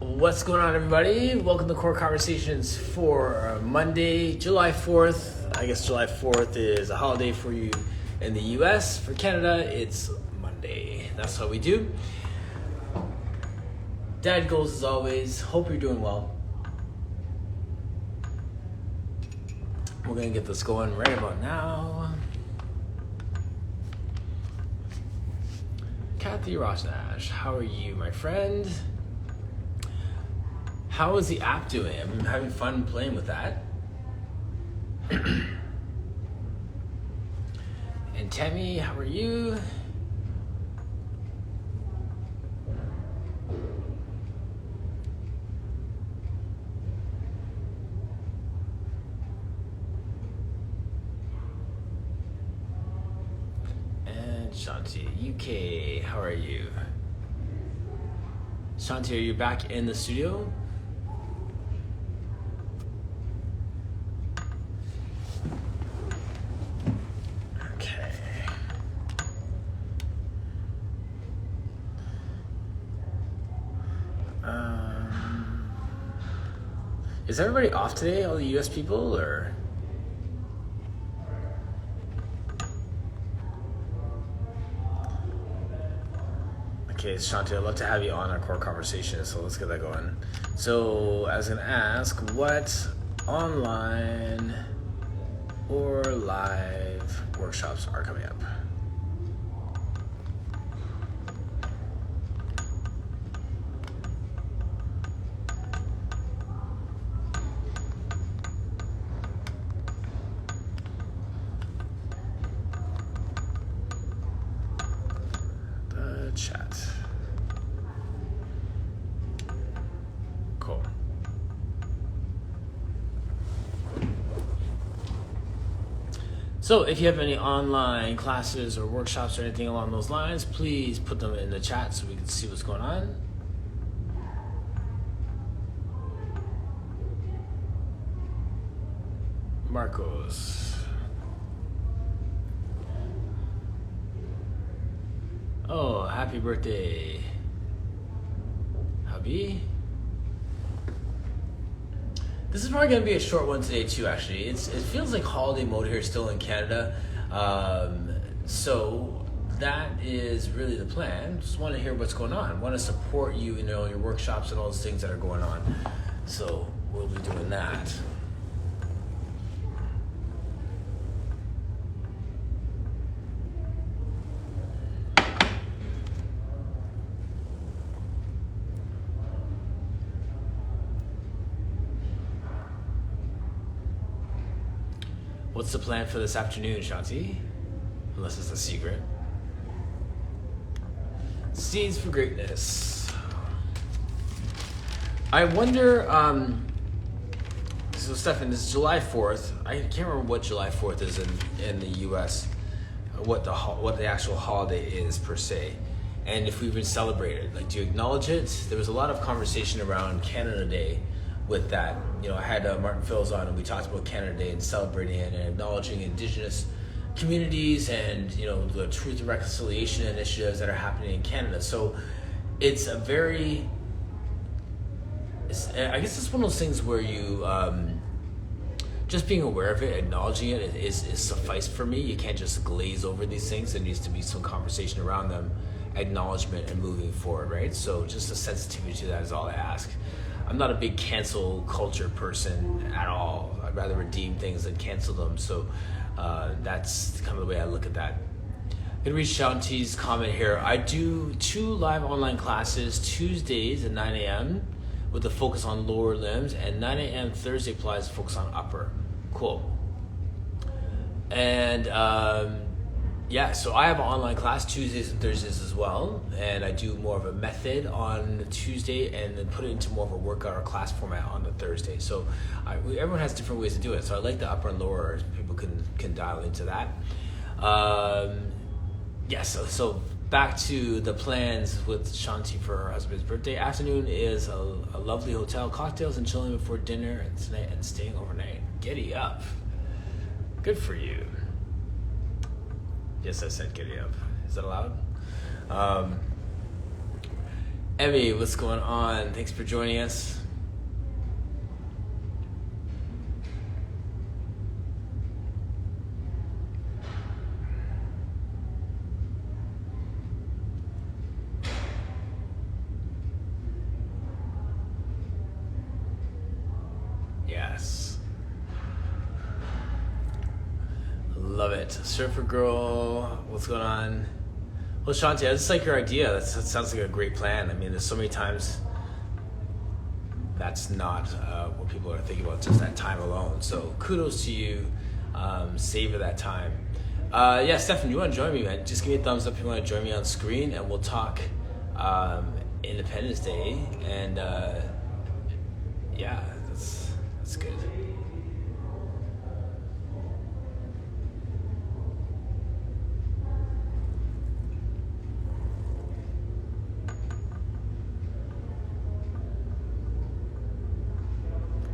What's going on, everybody? Welcome to Core Conversations for Monday, July 4th. I guess July 4th is a holiday for you in the US. For Canada, it's Monday. That's what we do. Dad goals as always. Hope you're doing well. We're going to get this going right about now. Kathy Rosnash, how are you, my friend? How is the app doing? I'm having fun playing with that. And Tammy, how are you? And Shanti, UK, how are you? Shanti, are you back in the studio? Is everybody off today, all the US people, or? Okay, Shanti, I'd love to have you on our core conversation, so let's get that going. So I was gonna ask, what online or live workshops are coming up? Chat. Cool. So if you have any online classes or workshops or anything along those lines, please put them in the chat so we can see what's going on. Marcos. Oh, happy birthday, hubby. This is probably going to be a short one today too, actually. It feels like holiday mode here still in Canada. So that is really the plan. Just want to hear what's going on. Want to support you, your workshops and all those things that are going on. So we'll be doing that. What's the plan for this afternoon, Shanti? Unless it's a secret. Seeds for Greatness. I wonder, so Stefan, this is July 4th. I can't remember what July 4th is in the US, what the actual holiday is per se. And if we even celebrate it, like, do you acknowledge it? There was a lot of conversation around Canada Day with that. I had Martin Phillips on and we talked about Canada Day and celebrating it and acknowledging Indigenous communities and the Truth and Reconciliation initiatives that are happening in Canada. So it's I guess it's one of those things where you just being aware of it, acknowledging it is suffice for me. You can't just glaze over these things. There needs to be some conversation around them, acknowledgement, and moving forward, right? So just a sensitivity to that is all I ask. I'm not a big cancel culture person at all. I'd rather redeem things than cancel them. So that's kind of the way I look at that. I'm gonna read Shanti's comment here. I do 2 live online classes Tuesdays at 9 a.m. with a focus on lower limbs, and 9 a.m. Thursday applies to focus on upper. Cool. And yeah, so I have an online class Tuesdays and Thursdays as well, and I do more of a method on Tuesday and then put it into more of a workout or class format on the Thursday. So everyone has different ways to do it. So I like the upper and lower. People can dial into that. Yeah, so back to the plans with Shanti for her husband's birthday. Afternoon is a lovely hotel, cocktails and chilling before dinner and staying overnight. Giddy up. Good for you. Yes, I said giddy up. Is that allowed? Emmy, what's going on? Thanks for joining us. Yes. Love it. Surfer Girl, what's going on? Well, Shanti, I just like your idea. That sounds like a great plan. I mean, there's so many times that's not what people are thinking about, just that time alone. So kudos to you. Savor that time. Yeah, Stefan, you want to join me, man? Just give me a thumbs up if you want to join me on screen, and we'll talk Independence Day. And yeah, that's good.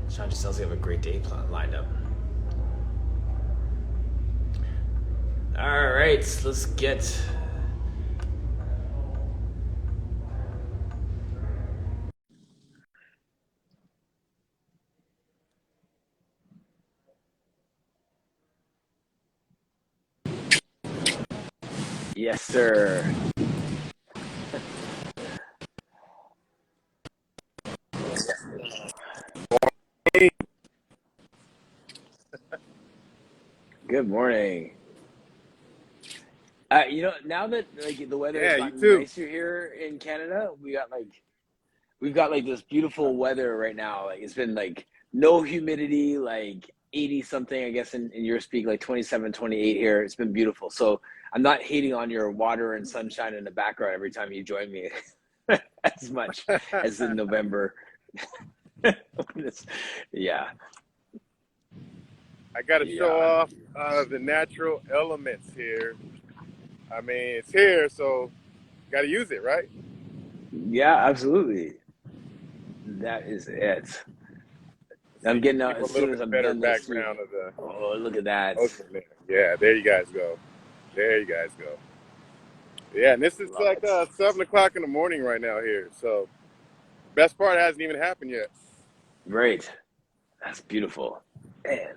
Sean just sounds like you have a great day lined up. All right, let's get. Yes, sir. Good morning. Now that like the weather has gotten nicer here in Canada, we've got like this beautiful weather right now. Like it's been like no humidity, like 80 something, I guess in your speak, like 27, 28 here. It's been beautiful. So I'm not hating on your water and sunshine in the background every time you join me as much as in November. Yeah. I got to show off the natural elements here. I mean, it's here, so got to use it, right? Yeah, absolutely. That is it. I'm getting out as soon as I'm done this. Background of the oh, look at that. Yeah, there you guys go. There you guys go. Yeah, and this is like 7 o'clock in the morning right now here. So, best part hasn't even happened yet. Right. That's beautiful. Man.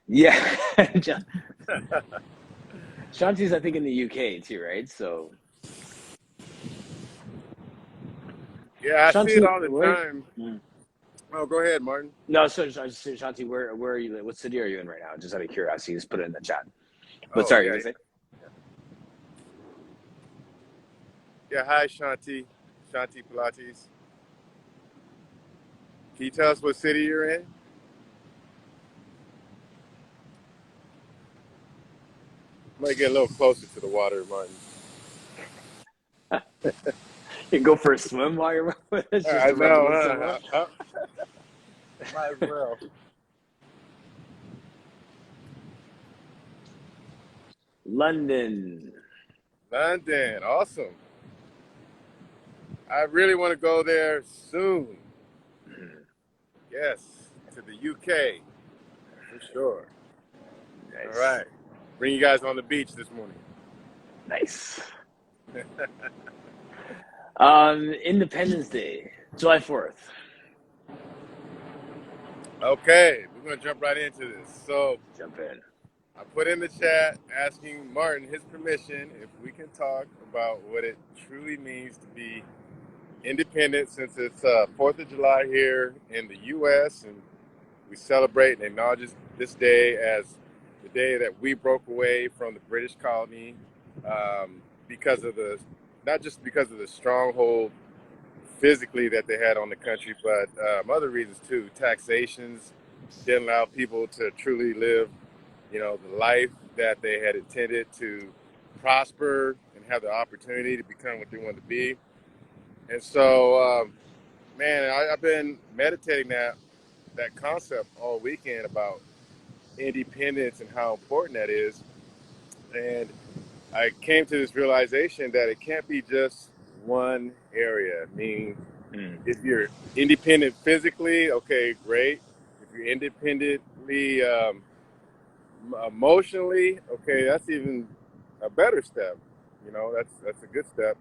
Yeah. Shanti's, I think, in the UK too, right? So. Yeah, I see it all the time. Oh, go ahead, Martin. No, so Shanti, where are you? What city are you in right now? Just out of curiosity, just put it in the chat. But sorry, you were saying? Yeah, hi, Shanti Pilates. Can you tell us what city you're in? Might get a little closer to the water, Martin. You can go for a swim while you're with us. I know. Might as well. London, awesome. I really want to go there soon. Yes, to the UK, for sure. Nice. All right, bring you guys on the beach this morning. Nice. Independence Day, July 4th. Okay, we're going to jump right into this. So, jump in. I put in the chat asking Martin his permission if we can talk about what it truly means to be independent, since it's 4th of July here in the U.S. and we celebrate and acknowledge this day as the day that we broke away from the British colony because of not just because of the stronghold physically that they had on the country, but other reasons too. Taxations didn't allow people to truly live, the life that they had intended to prosper and have the opportunity to become what they wanted to be. And so, I've been meditating that concept all weekend about independence and how important that is. And I came to this realization that it can't be just one area. Meaning, if you're independent physically, okay, great. If you're independently emotionally, okay, that's even a better step. That's a good step.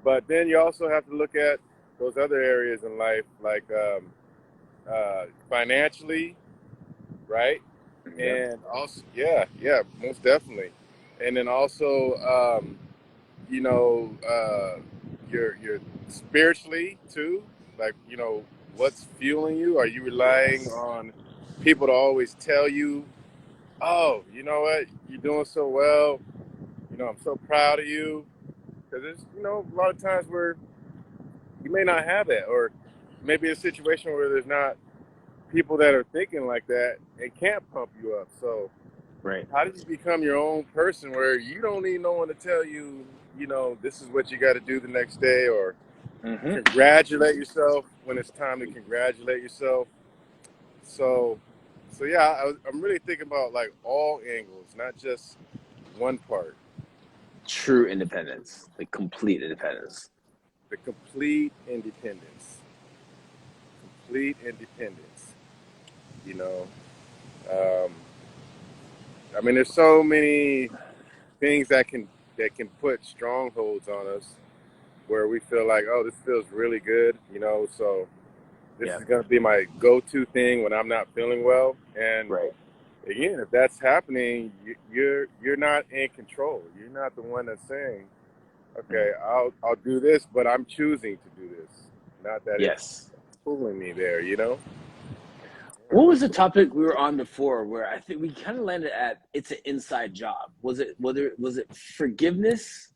But then you also have to look at those other areas in life, like financially, right? Yep. And also, yeah, yeah, most definitely. And then also, you know, you're spiritually too. Like, what's fueling you? Are you relying Yes. on people to always tell you, "Oh, you know what? You're doing so well. I'm so proud of you." Because there's, a lot of times where you may not have that, or maybe a situation where there's not people that are thinking like that and can't pump you up. So Right. how do you become your own person where you don't need no one to tell you, this is what you got to do the next day, or Mm-hmm. congratulate yourself when it's time to congratulate yourself? So, yeah, I'm really thinking about like all angles, not just one part. True independence, like complete independence. The complete independence. Complete independence. You know, um, I mean, there's so many things that can put strongholds on us where we feel like, oh, this feels really good, so this Yeah. is going to be my go-to thing when I'm not feeling well. And Right. again, if that's happening, you're not in control. You're not the one that's saying, Mm. okay, I'll do this, but I'm choosing to do this. Not that it's Yes. pulling me there. What was the topic we were on before where I think we kind of landed at it's an inside job? Was it forgiveness?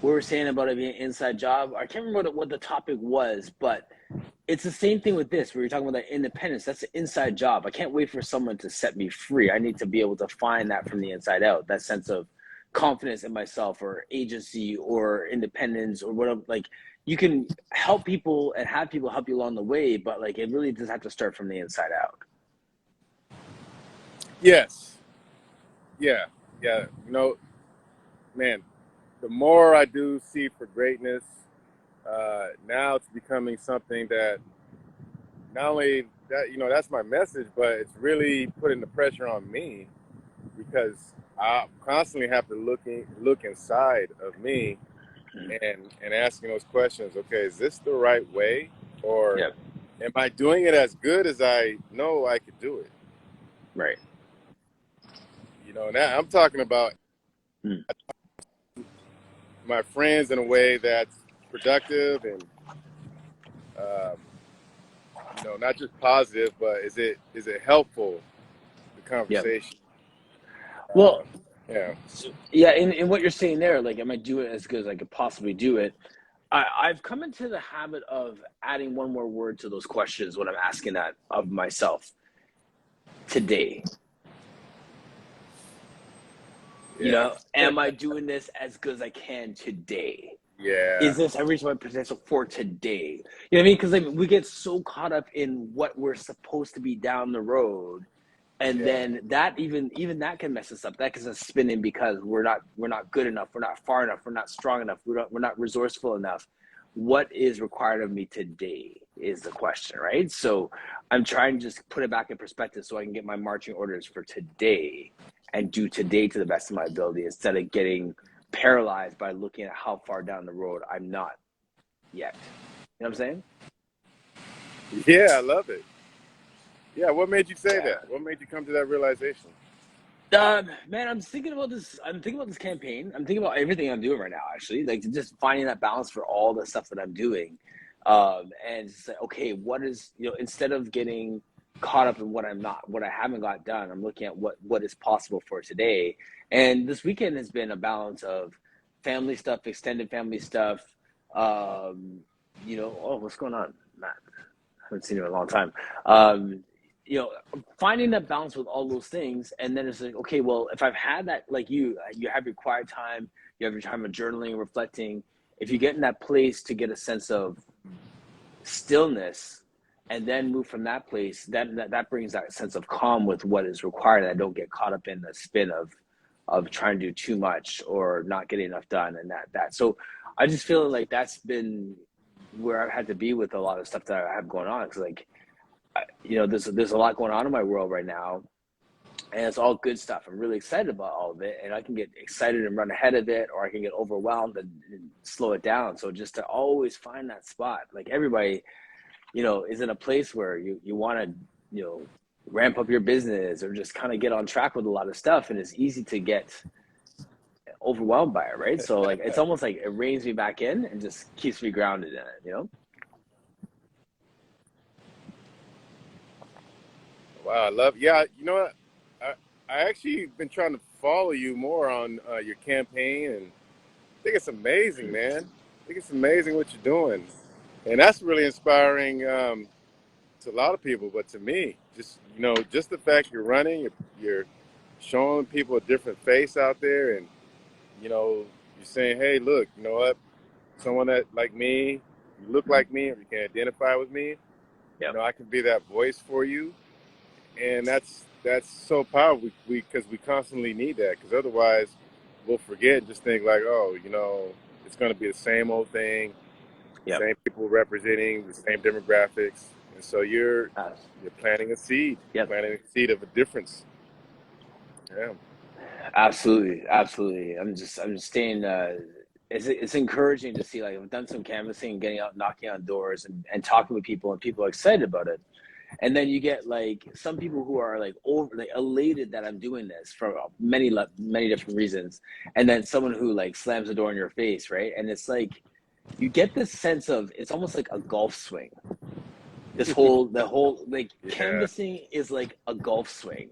We were saying about it being an inside job. I can't remember what the topic was, but it's the same thing with this where you're talking about that independence. That's an inside job. I can't wait for someone to set me free. I need to be able to find that from the inside out, that sense of confidence in myself or agency or independence or whatever. Like you can help people and have people help you along the way, but like it really does have to start from the inside out. Yes. Yeah. Yeah. Man, the more I do see for greatness, now it's becoming something that not only that, that's my message, but it's really putting the pressure on me because I constantly have to look inside of me and asking those questions. Okay, is this the right way, or Yeah. am I doing it as good as I know I could do it? Right. Now I'm talking about Mm. my friends in a way that's productive and um, not just positive, but is it helpful, the Yeah. conversation? Well, Yeah. so, yeah, in what you're saying there, like, am I doing it as good as I could possibly do it? I've come into the habit of adding one more word to those questions when I'm asking that of myself today. Yeah. Am I doing this as good as I can today? Yeah. Is this I reached my potential for today? You know what I mean? Because like we get so caught up in what we're supposed to be down the road, and Yeah. then that even that can mess us up. That gets us spinning because we're not good enough, we're not far enough, we're not strong enough, we're not resourceful enough. What is required of me today is the question, right? So I'm trying to just put it back in perspective so I can get my marching orders for today and do today to the best of my ability instead of getting paralyzed by looking at how far down the road I'm not yet. You know what I'm saying? Yeah. I love it. Yeah. What made you say Yeah. that? What made you come to that realization? Man, I'm thinking about this. I'm thinking about this campaign. I'm thinking about everything I'm doing right now. Actually, like just finding that balance for all the stuff that I'm doing, and say, okay, what is instead of getting caught up in what I haven't got done, I'm looking at what is possible for today. And this weekend has been a balance of family stuff, extended family stuff. Oh, what's going on, Matt? I haven't seen you in a long time. Um, you know, finding that balance with all those things, and then it's like, okay, well, if I've had that, like you have your quiet time, you have your time of journaling, reflecting. If you get in that place to get a sense of stillness, and then move from that place, that brings that sense of calm with what is required. And I don't get caught up in the spin of trying to do too much or not getting enough done, and that. So I just feel like that's been where I've had to be with a lot of stuff that I have going on. Because like there's a lot going on in my world right now, and it's all good stuff. I'm really excited about all of it, and I can get excited and run ahead of it, or I can get overwhelmed and slow it down. So just to always find that spot, like everybody, is in a place where you want to, ramp up your business or just kind of get on track with a lot of stuff, and it's easy to get overwhelmed by it, right? So like it's almost like it reins me back in and just keeps me grounded in it. Wow, I love. Yeah, you know what? I actually been trying to follow you more on your campaign, and I think it's amazing, man. I think it's amazing what you're doing, and that's really inspiring to a lot of people. But to me, just just the fact you're running, you're showing people a different face out there, and you're saying, hey, look, you know what? Someone that like me, you look like me, or you can identify with me. Yep. I can be that voice for you, and that's so powerful. Because we constantly need that. Because otherwise, we'll forget and just think like, oh, it's going to be the same old thing, Yep. same people representing the same demographics, and so you're planting a seed, Yep. planting a seed of a difference. Yeah. Absolutely, absolutely. I'm just staying. It's encouraging to see, like, I've done some canvassing, getting out, knocking on doors, and talking with people, and people are excited about it. And then you get like some people who are like elated that I'm doing this for many different reasons, and then someone who like slams the door in your face, right? And it's like you get this sense of, it's almost like a golf swing. The whole like Yeah. canvassing is like a golf swing.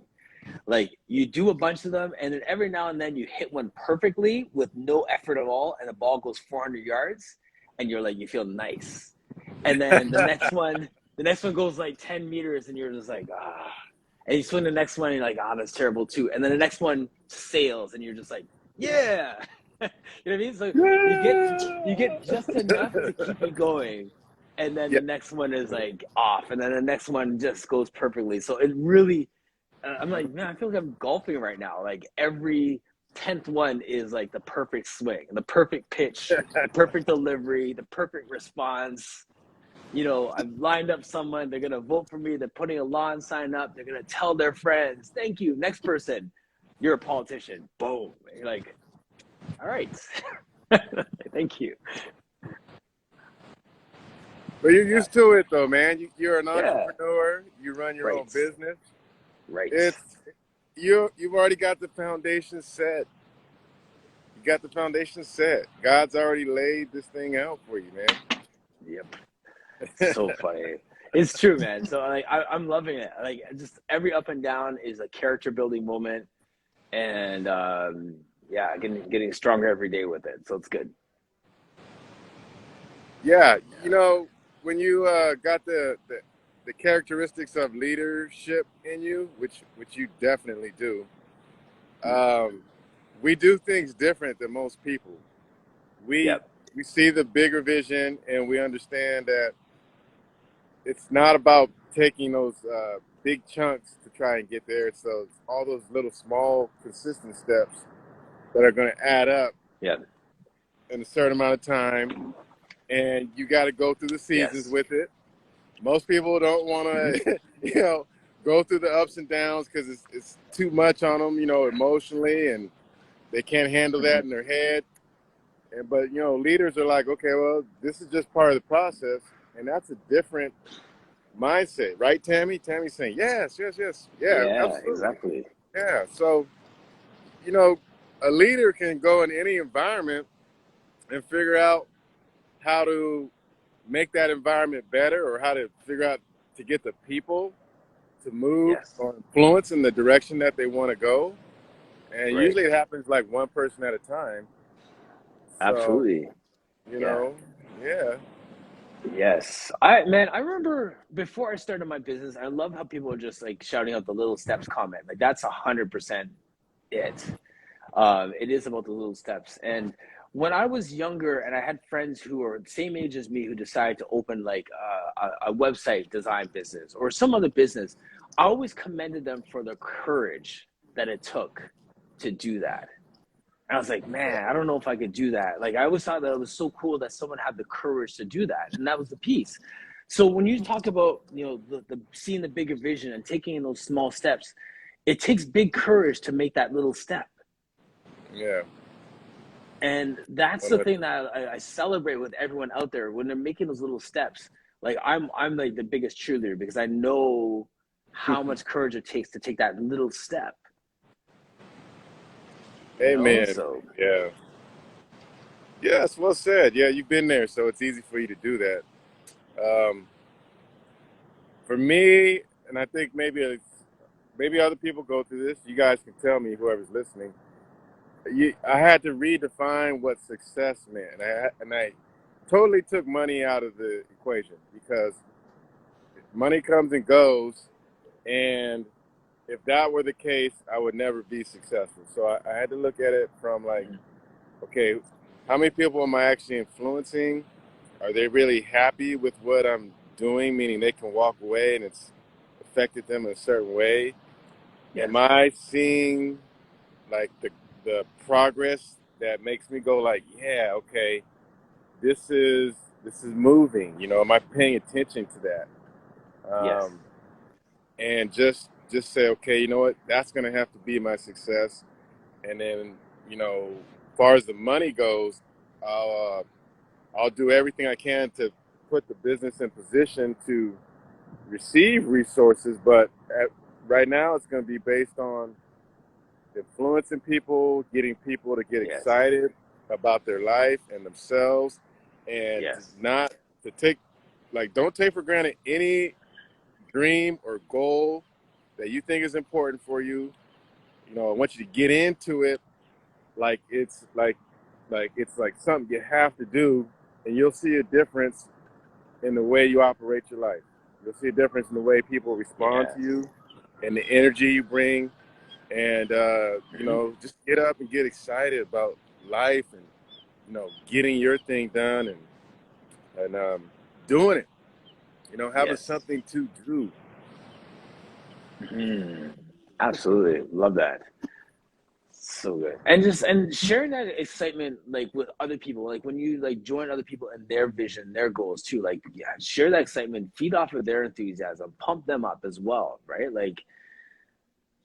Like you do a bunch of them, and then every now and then you hit one perfectly with no effort at all, and the ball goes 400 yards, and you're like, you feel nice. And then the next one goes like 10 meters, and you're just like, ah. And you swing the next one, and you're like, ah, that's terrible too. And then the next one sails, and you're just like, yeah. You know what I mean? So you get just enough to keep you going, and then Yeah. the next one is like off, and then the next one just goes perfectly. So it really, I'm like, man, I feel like I'm golfing right now. Like every 10th one is like the perfect swing, the perfect pitch, the perfect delivery, the perfect response. I've lined up someone, they're going to vote for me. They're putting a lawn sign up. They're going to tell their friends, thank you. Next person, you're a politician. Boom. And you're like, all right. Thank you. But you're Yeah. used to it though, man. You're an Yeah. entrepreneur. You run your own Right. business. Right. It's you've already got the foundation set. You got the foundation set. God's already laid this thing out for you, man. Yep. So funny. It's true, man. So like I'm loving it. Like just every up and down is a character building moment, and yeah, getting stronger every day with it. So it's good. Yeah, Yeah. when you got the characteristics of leadership in you, which you definitely do. Um, we do things different than most people. We Yep. we see the bigger vision, and we understand that it's not about taking those big chunks to try and get there. So it's all those little small consistent steps that are going to add up Yep. in a certain amount of time, and you got to go through the seasons Yes. with it. Most people don't want Hmm. to, go through the ups and downs because it's too much on them, emotionally, and they can't handle Hmm. that in their head. But leaders are like, okay, well, this is just part of the process, and that's a different mindset, right, Tammy? Tammy's saying, yes, yes, yes, yeah, Yeah. absolutely, Exactly. yeah. So you know, a leader can go in any environment and figure out how to make that environment better, or how to figure out to get the people to move Yes. or influence in the direction that they want to go. And Right. usually it happens like one person at a time. So, Absolutely. you Yeah. know, yeah. Yes. I remember before I started my business, I love how people are just like shouting out the little steps comment. Like that's 100% it. It is about the little steps. And when I was younger and I had friends who were the same age as me who decided to open like a website design business or some other business, I always commended them for the courage that it took to do that. And I was like, man, I don't know if I could do that. Like I always thought that it was so cool that someone had the courage to do that. And that was the piece. So when you talk about, the seeing the bigger vision and taking those small steps, it takes big courage to make that little step. Yeah. And that's One the hundred- thing that I celebrate with everyone out there when they're making those little steps. Like I'm like the biggest cheerleader because I know how much courage it takes to take that little step. You know, Amen. so Yeah. Yeah, it's well said. Yeah, you've been there, so it's easy for you to do that. Um, for me, and I think maybe other people go through this. You guys can tell me, whoever's listening. I had to redefine what success meant, and I totally took money out of the equation because money comes and goes, and if that were the case, I would never be successful. So I had to look at it from like, okay, how many people am I actually influencing? Are they really happy with what I'm doing? Meaning they can walk away and it's affected them in a certain way. yes, Am I seeing like the progress that makes me go like, yeah, okay, this is moving. Am I paying attention to that? yes, And just say, okay, you know what? That's gonna have to be my success. And then, as far as the money goes, I'll I'll do everything I can to put the business in position to receive resources. But right now, it's going to be based on influencing people, getting people to get yes, excited about their life and themselves, and yes, not to take, like, don't take for granted any dream or goal that you think is important for you. I want you to get into it like it's like something you have to do, and you'll see a difference in the way you operate your life. You'll see a difference in the way people respond to yes. you and the energy you bring. And, Mhm. just get up and get excited about life and, getting your thing done and doing it, having Yes. something to do. Mhm. Absolutely. Love that. So good. And sharing that excitement like with other people, like when you like join other people and their vision, their goals too, like yeah, share that excitement, feed off of their enthusiasm, pump them up as well, right? Like,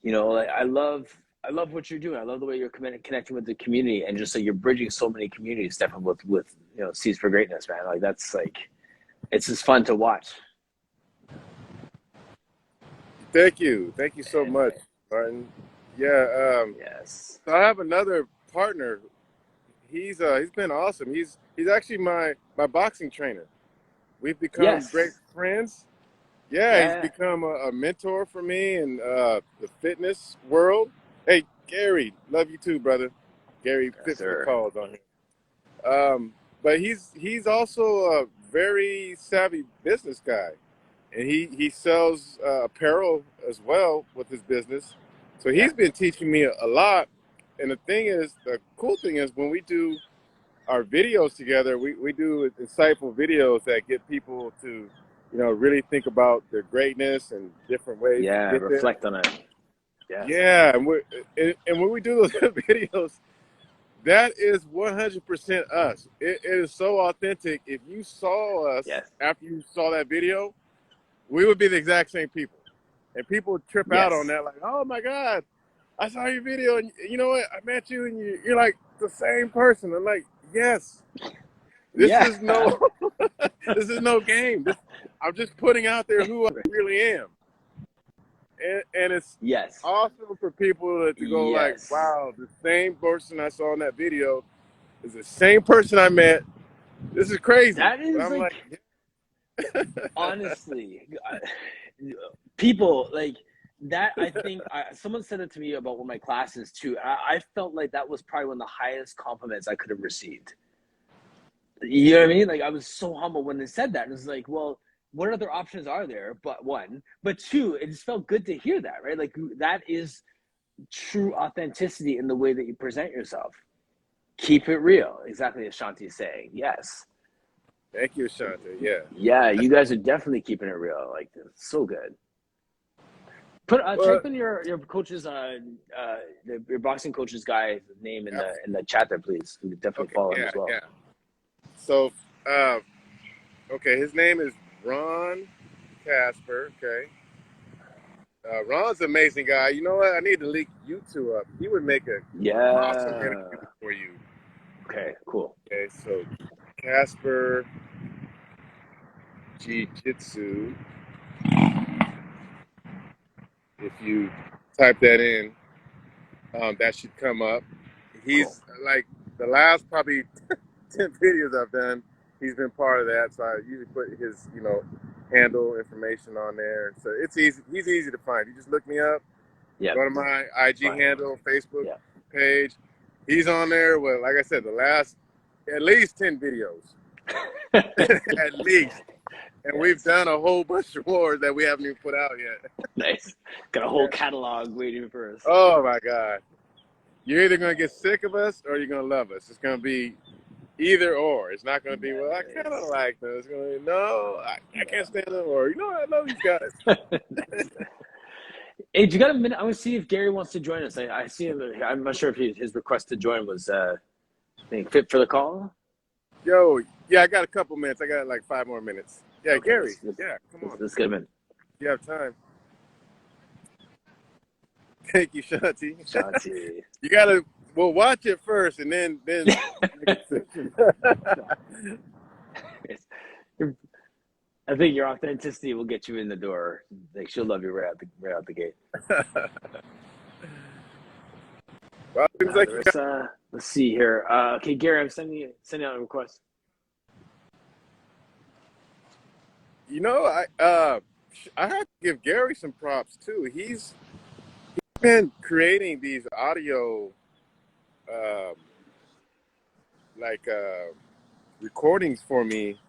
like I love what you're doing. I love the way you're connecting with the community and just like you're bridging so many communities, Stefan, with Seeds for Greatness, man. Like that's like it's just fun to watch. Thank you so And much, Martin. Yeah. yes. So I have another partner. He's been awesome. He's actually my boxing trainer. We've become great Yes. friends. Yeah, he's Yeah. become a mentor for me in the fitness world. Hey, Gary, love you too, brother. Gary Yes, fits for sir. calls on here. But he's also a very savvy business guy, and he sells apparel as well with his business. So Yeah. he's been teaching me a lot. And the cool thing is when we do our videos together, we do insightful videos that get people to, really think about their greatness and different ways to Yeah. get there. Reflect on it. Yes. Yeah, and when we do those videos, that is 100% us. It is so authentic. If you saw us Yes. after you saw that video, we would be the exact same people. And people would trip out on Yes. that, like, oh my God, I saw your video, and you know what? I met you, and you're like the same person. I'm like, yes, this Yeah. is no, this is no game. I'm just putting out there who I really am, and it's Yes. awesome for people to go like, Yes. wow, the same person I saw in that video is the same person I met. This is crazy, That but is I'm like, like honestly, people like that. I think someone said it to me about one of my classes too. I felt like that was probably one of the highest compliments I could have received. You know what I mean? Like I was so humble when they said that. It was like, well, what other options are there? But one, but two, it just felt good to hear that, right? Like that is true authenticity in the way that you present yourself. Keep it real, exactly as Shanti is saying. Yes. thank you, Shante. Yeah, Yeah, you guys are definitely keeping it real. Like it's so good. Put well, type in your coach's your boxing coach's guy's name in abs- the chat there, please. We could definitely okay, follow him yeah, as well. yeah. So, uh, okay, his name is Ron Casper. Okay, Ron's an amazing guy. You know what? I need to link you two up. He would make an awesome Yeah. interview for you. Okay, cool. Okay, so Casper Jiu-Jitsu. If you type that in, that should come up. Cool. He's like the last probably 10 videos I've done. He's been part of that, so I usually put his handle information on there. So it's easy. He's easy to find. You just look me up. Yeah. Go to my IG Fine. handle, Facebook Yeah. page. He's on there with, like I said, the last at least 10 videos, at least. And we've done a whole bunch of wars that we haven't even put out yet. Nice. Got a whole catalog waiting for us. Oh my God. You're either going to get sick of us or you're going to love us. It's going to be either or. It's not going to be, well, I kind of like them. It's going to be, no, I can't stand them. Or, you know what? I love these guys. Nice. Hey, do you got a minute? I want to see if Gary wants to join us. I see him. I'm not sure if his request to join was fit for the call. Yo, yeah, I got a couple minutes. I got like 5 more minutes. Yeah, okay, Gary. Yeah, come on. Let's get him in. You have time. Thank you, Shanti. Shanti. You gotta watch it first and then I think your authenticity will get you in the door. Like she'll love you right out the gate. Well, it seems like let's see here. Okay, Gary, I'm sending out a request. You know, I have to give Gary some props too. He's been creating these audio recordings for me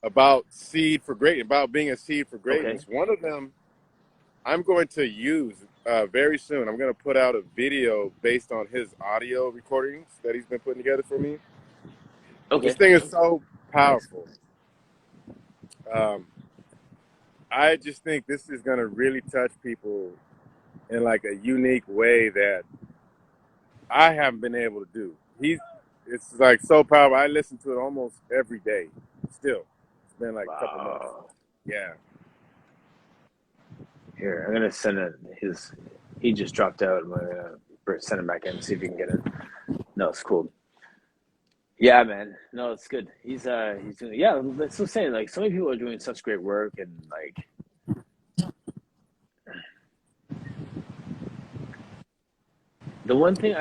about Seed for Greatness, about being a Seed for Greatness. Okay. One of them I'm going to use very soon. I'm going to put out a video based on his audio recordings that he's been putting together for me. Okay. This thing is so powerful. I just think this is going to really touch people in like a unique way that I haven't been able to do. It's like so powerful. I listen to it almost every day still. It's been like a couple months. Yeah. Here, I'm gonna send it. He just dropped out. I'm gonna send him back in and see if he can get it. No, it's cool. Yeah, man. No, it's good. He's doing. Yeah, that's what I'm saying. Like, so many people are doing such great work, and like, the one thing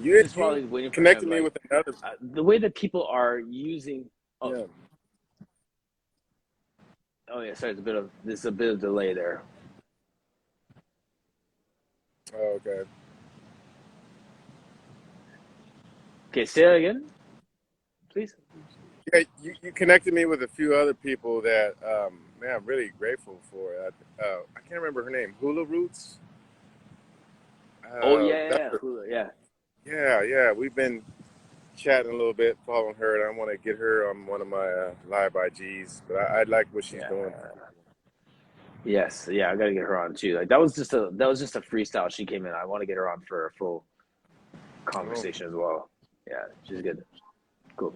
just while he's waiting for connected him, me like, with another. The way that people are using. Oh, yeah. Oh yeah. Sorry, there's a bit of delay there. Oh, okay. Okay, say that again, please. Yeah, you connected me with a few other people that, man, I'm really grateful for. I can't remember her name. Hula Roots? Hula, yeah. Yeah. We've been chatting a little bit, following her, and I want to get her on one of my live IGs. But I like what she's doing. Yes, yeah, I gotta get her on too. Like that was just a freestyle. She came in. I want to get her on for a full conversation as well. Yeah, she's good. Cool.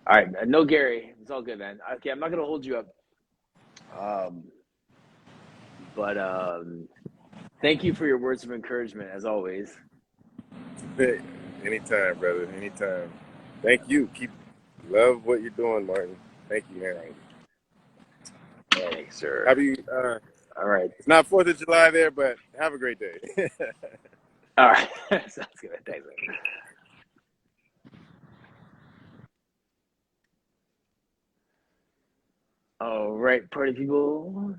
All right, no Gary. It's all good, man. Okay, I'm not gonna hold you up. But thank you for your words of encouragement as always. Hey, anytime, brother. Anytime. Thank you. Love what you're doing, Martin. Thank you, man. Thanks, sir. All right. It's not 4th of July there, but have a great day. All right. Sounds good. Thanks, man. All right, party people.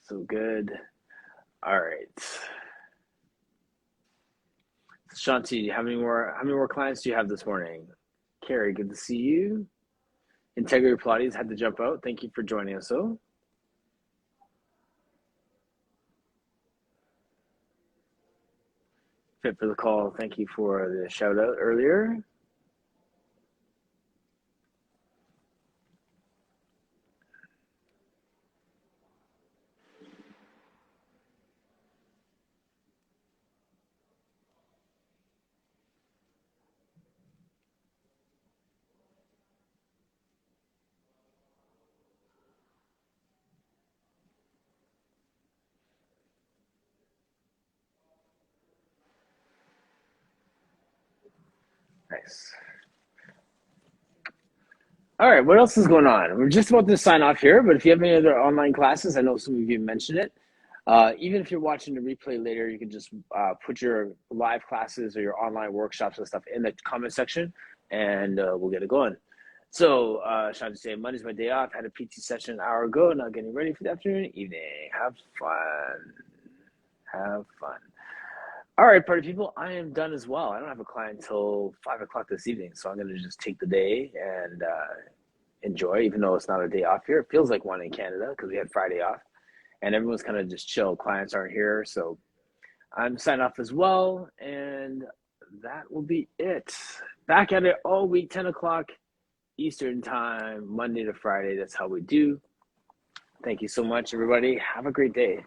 So good. All right. Shanti, how many more clients do you have this morning? Carrie, good to see you. Integrity Pilates had to jump out. Thank you for joining us. Fit for the call. Thank you for the shout out earlier. Nice. All right, what else is going on? We're just about to sign off here, but if you have any other online classes, I know some of you mentioned it. Even if you're watching the replay later, you can just put your live classes or your online workshops and stuff in the comment section, and we'll get it going. So, Sean to say, Monday's my day off. Had a PT session an hour ago. Now getting ready for the afternoon and evening. Have fun. Have fun. All right, party people, I am done as well. I don't have a client until 5 o'clock this evening, so I'm going to just take the day and enjoy, even though it's not a day off here. It feels like one in Canada because we had Friday off, and everyone's kind of just chill. Clients aren't here, so I'm signing off as well, and that will be it. Back at it all week, 10 o'clock Eastern time, Monday to Friday. That's how we do. Thank you so much, everybody. Have a great day.